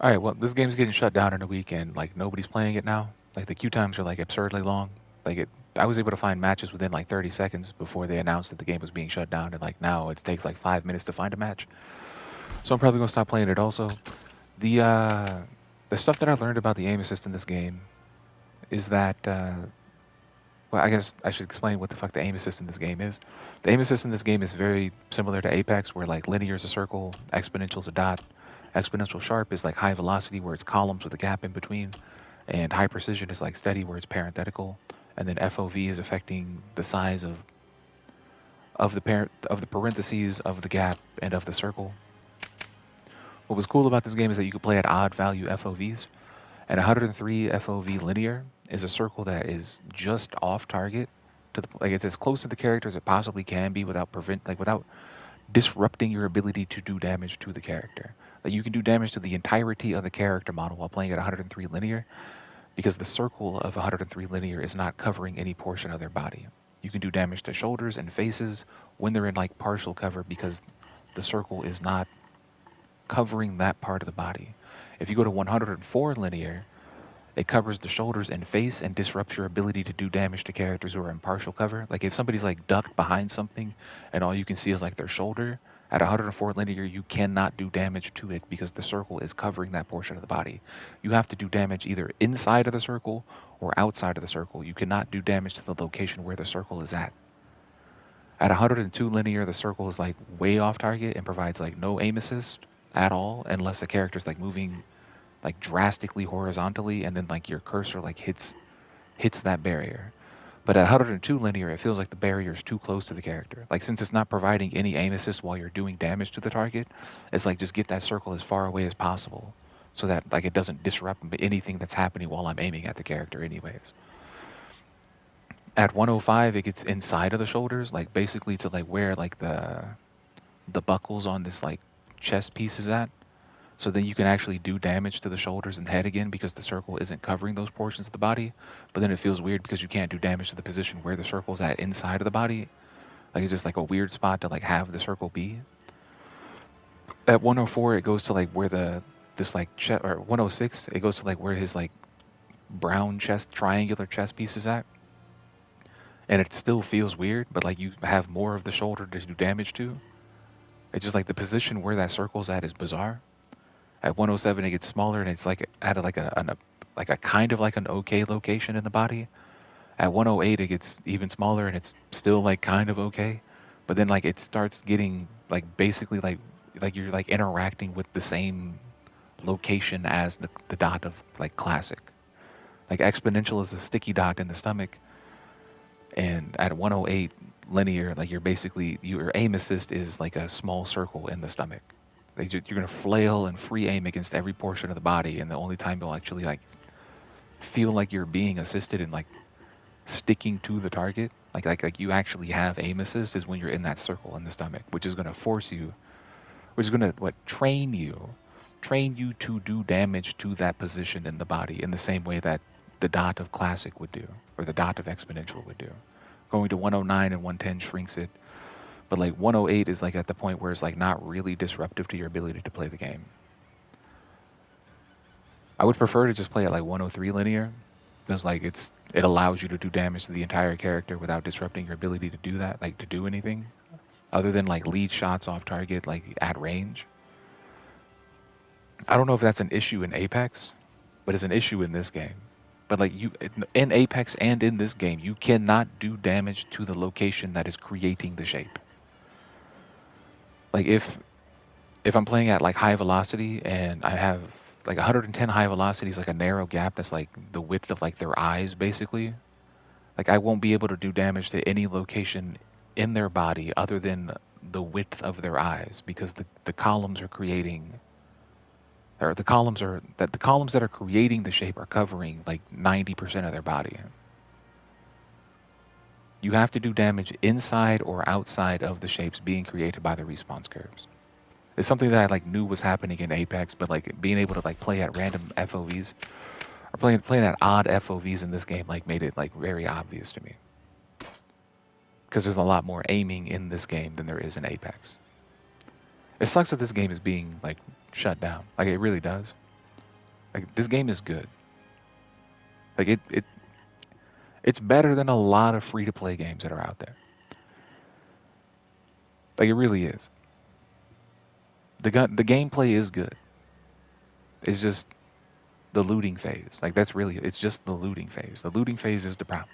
All right, well, this game's getting shut down in a week, and like nobody's playing it now. Like the queue times are like absurdly long. Like I was able to find matches within like 30 seconds before they announced that the game was being shut down, and like now it takes like 5 minutes to find a match. So I'm probably gonna stop playing it. Also, the uh, the stuff that I learned about the aim assist in this game is that well, I guess I should explain what the fuck the aim assist in this game is. The aim assist in this game is very similar to Apex, where like linear is a circle, exponential is a dot. Exponential sharp is like high velocity, where it's columns with a gap in between, and high precision is like steady, where it's parenthetical. And then FOV is affecting the size of the parent of the parentheses of the gap and of the circle. What was cool about this game is that you could play at odd value FOVs, and 103 FOV linear is a circle that is just off target to the like it's as close to the character as it possibly can be without disrupting your ability to do damage to the character. Like you can do damage to the entirety of the character model while playing at 103 linear because the circle of 103 linear is not covering any portion of their body. You can do damage to shoulders and faces when they're in like partial cover because the circle is not covering that part of the body. If you go to 104 linear, it covers the shoulders and face and disrupts your ability to do damage to characters who are in partial cover. Like if somebody's like ducked behind something and all you can see is like their shoulder, at 104 linear, you cannot do damage to it because the circle is covering that portion of the body. You have to do damage either inside of the circle or outside of the circle. You cannot do damage to the location where the circle is at. At 102 linear, the circle is like way off target and provides like no aim assist at all unless the character's like moving like drastically horizontally and then like your cursor like hits that barrier. But at 102 linear, it feels like the barrier is too close to the character. Like since it's not providing any aim assist while you're doing damage to the target, it's like just get that circle as far away as possible so that like it doesn't disrupt anything that's happening while I'm aiming at the character anyways. At 105, it gets inside of the shoulders, like basically to like where like the buckles on this like chest piece is at. So then you can actually do damage to the shoulders and head again because the circle isn't covering those portions of the body. But then it feels weird because you can't do damage to the position where the circle's at inside of the body. Like it's just like a weird spot to like have the circle be. At 104, it goes to like where the this like chest or 106, it goes to like where his like brown chest triangular chest piece is at. And it still feels weird, but like you have more of the shoulder to do damage to. It's just like the position where that circle's at is bizarre. At 107, it gets smaller and it's like at like a kind of like an okay location in the body. At 108, it gets even smaller and it's still like kind of okay, but then like it starts getting like basically like you're like interacting with the same location as the dot of like classic. Like exponential is a sticky dot in the stomach, and at 108 linear, like you're basically your aim assist is like a small circle in the stomach. You're gonna flail and free aim against every portion of the body, and the only time you'll actually like feel like you're being assisted and like sticking to the target, like you actually have aim assist, is when you're in that circle in the stomach, which is gonna force you, which is gonna what train you to do damage to that position in the body in the same way that the dot of classic would do, or the dot of exponential would do. Going to 109 and 110 shrinks it, but like 108 is like at the point where it's like not really disruptive to your ability to play the game. I would prefer to just play at like 103 linear because like it allows you to do damage to the entire character without disrupting your ability to do that, like to do anything other than like lead shots off target, like at range. I don't know if that's an issue in Apex, but it's an issue in this game. But like in Apex and in this game, you cannot do damage to the location that is creating the shape. Like if I'm playing at like high velocity and I have like 110 high velocity is like a narrow gap that's like the width of like their eyes basically. Like I won't be able to do damage to any location in their body other than the width of their eyes because the columns are creating or the columns that are creating the shape are covering like 90% of their body. You have to do damage inside or outside of the shapes being created by the response curves. It's something that I like knew was happening in Apex, but like being able to like play at random FOVs or playing at odd FOVs in this game like made it like very obvious to me because there's a lot more aiming in this game than there is in Apex. It sucks that this game is being like shut down. Like it really does. Like this game is good. Like it's better than a lot of free to play games that are out there. Like it really is. The gameplay is good. It's just the looting phase. Like that's really it's just the looting phase. The looting phase is the problem.